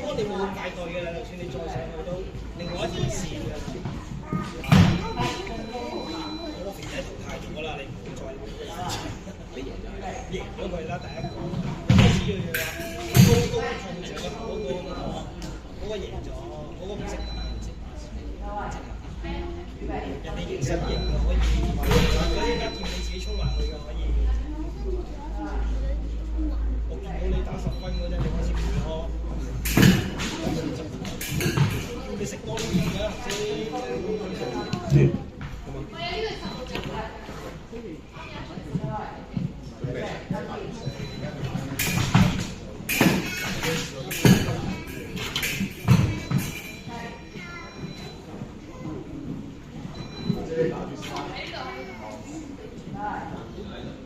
波你會帶隊嘅啦，就算你再上去都另外一件事嘅。我肥仔淘汰咗啦，你唔好再你贏咗佢啦，第一個開始要話高控制個頭嗰個贏咗，嗰個唔識打唔識打，人哋贏身贏嘅可以，嗰啲而家見你自己衝埋去嘅可以。我見到你打10分嗰陣，你開始變咯。你食多啲㗎，先。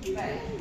对，好，